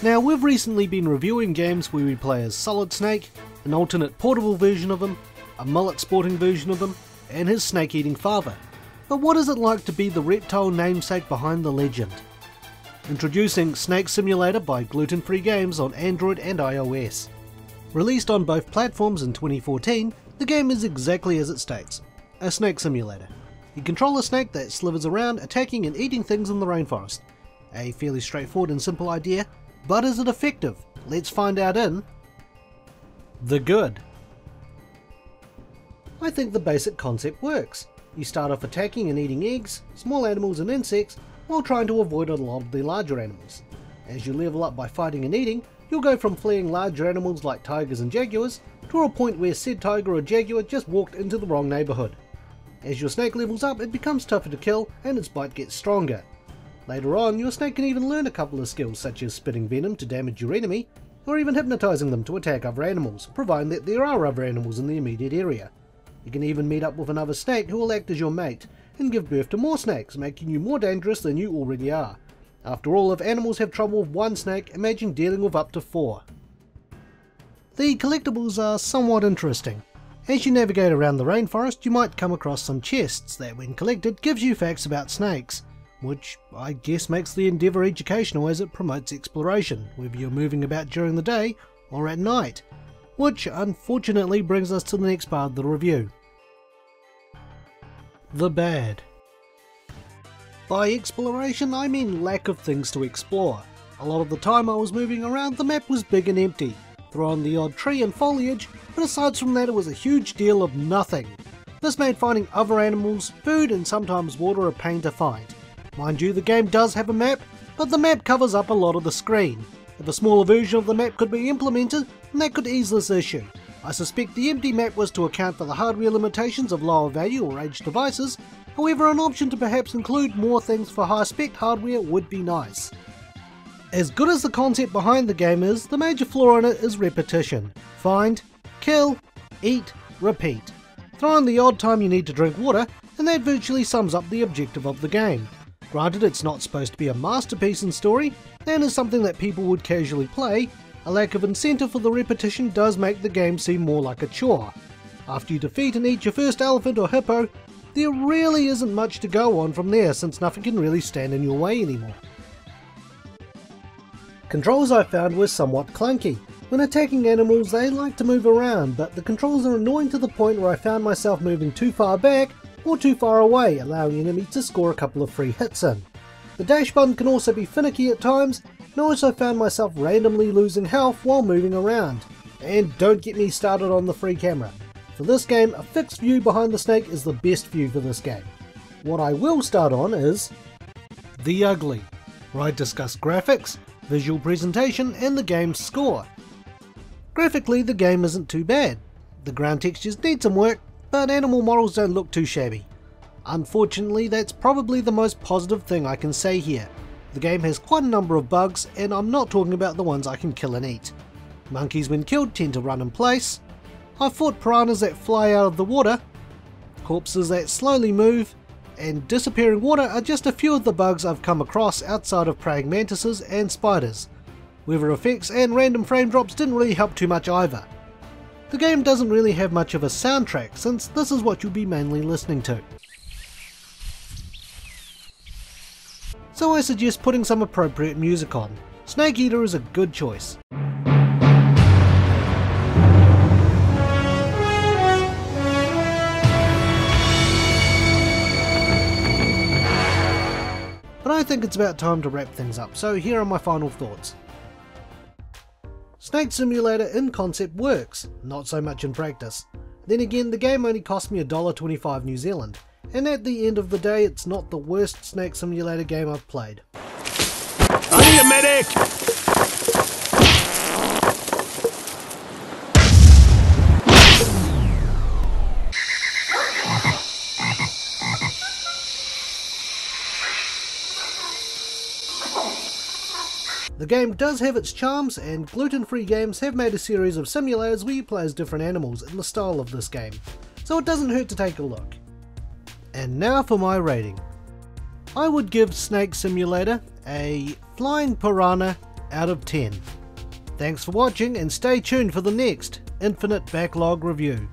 Now, we've recently been reviewing games where we play as Solid Snake, an alternate portable version of him, a mullet sporting version of him, and his snake-eating father. But what is it like to be the reptile namesake behind the legend? Introducing Snake Simulator by Gluten Free Games on Android and iOS. Released on both platforms in 2014, the game is exactly as it states, a snake simulator. You control a snake that slithers around attacking and eating things in the rainforest. A fairly straightforward and simple idea, but is it effective? Let's find out in The Good. I think the basic concept works. You start off attacking and eating eggs, small animals and insects, while trying to avoid a lot of the larger animals. As you level up by fighting and eating, you'll go from fleeing larger animals like tigers and jaguars, to a point where said tiger or jaguar just walked into the wrong neighbourhood. As your snake levels up, it becomes tougher to kill and its bite gets stronger. Later on, your snake can even learn a couple of skills such as spitting venom to damage your enemy, or even hypnotising them to attack other animals, providing that there are other animals in the immediate area. You can even meet up with another snake who will act as your mate, and give birth to more snakes, making you more dangerous than you already are. After all, if animals have trouble with one snake, imagine dealing with up to 4. The collectibles are somewhat interesting. As you navigate around the rainforest, you might come across some chests that, when collected, gives you facts about snakes, which I guess makes the endeavour educational as it promotes exploration, whether you're moving about during the day or at night. Which unfortunately brings us to the next part of the review. The bad. By exploration, I mean lack of things to explore. A lot of the time I was moving around, the map was big and empty. Throw on the odd tree and foliage, but aside from that it was a huge deal of nothing. This made finding other animals, food and sometimes water a pain to find. Mind you, the game does have a map, but the map covers up a lot of the screen. If a smaller version of the map could be implemented, then that could ease this issue. I suspect the empty map was to account for the hardware limitations of lower value or aged devices, however an option to perhaps include more things for high spec hardware would be nice. As good as the concept behind the game is, the major flaw in it is repetition. Find, kill, eat, repeat. Throw in the odd time you need to drink water, and that virtually sums up the objective of the game. Granted, it's not supposed to be a masterpiece in story, and is something that people would casually play, a lack of incentive for the repetition does make the game seem more like a chore. After you defeat and eat your first elephant or hippo, there really isn't much to go on from there since nothing can really stand in your way anymore. Controls I found were somewhat clunky. When attacking animals they like to move around, but the controls are annoying to the point where I found myself moving too far back or too far away, allowing enemies to score a couple of free hits in. The dash button can also be finicky at times, and I also found myself randomly losing health while moving around. And don't get me started on the free camera. For this game, a fixed view behind the snake is the best view for this game. What I will start on is The Ugly, where I discuss graphics, visual presentation and the game's score. Graphically the game isn't too bad. The ground textures need some work, but animal models don't look too shabby. Unfortunately, that's probably the most positive thing I can say here. The game has quite a number of bugs, and I'm not talking about the ones I can kill and eat. Monkeys when killed tend to run in place. I've fought piranhas that fly out of the water. Corpses that slowly move. And disappearing water are just a few of the bugs I've come across outside of praying mantises and spiders. Weather effects and random frame drops didn't really help too much either. The game doesn't really have much of a soundtrack since this is what you'll be mainly listening to. So I suggest putting some appropriate music on. Snake Eater is a good choice. But I think it's about time to wrap things up, so here are my final thoughts. Snake Simulator in concept works, not so much in practice. Then again, the game only cost me $1.25 New Zealand, and at the end of the day it's not the worst Snake Simulator game I've played. I need a medic! The game does have its charms, and Gluten Free Games have made a series of simulators where you play as different animals in the style of this game, so it doesn't hurt to take a look. And now for my rating. I would give Snake Simulator a flying piranha out of 10. Thanks for watching and stay tuned for the next Infinite Backlog review.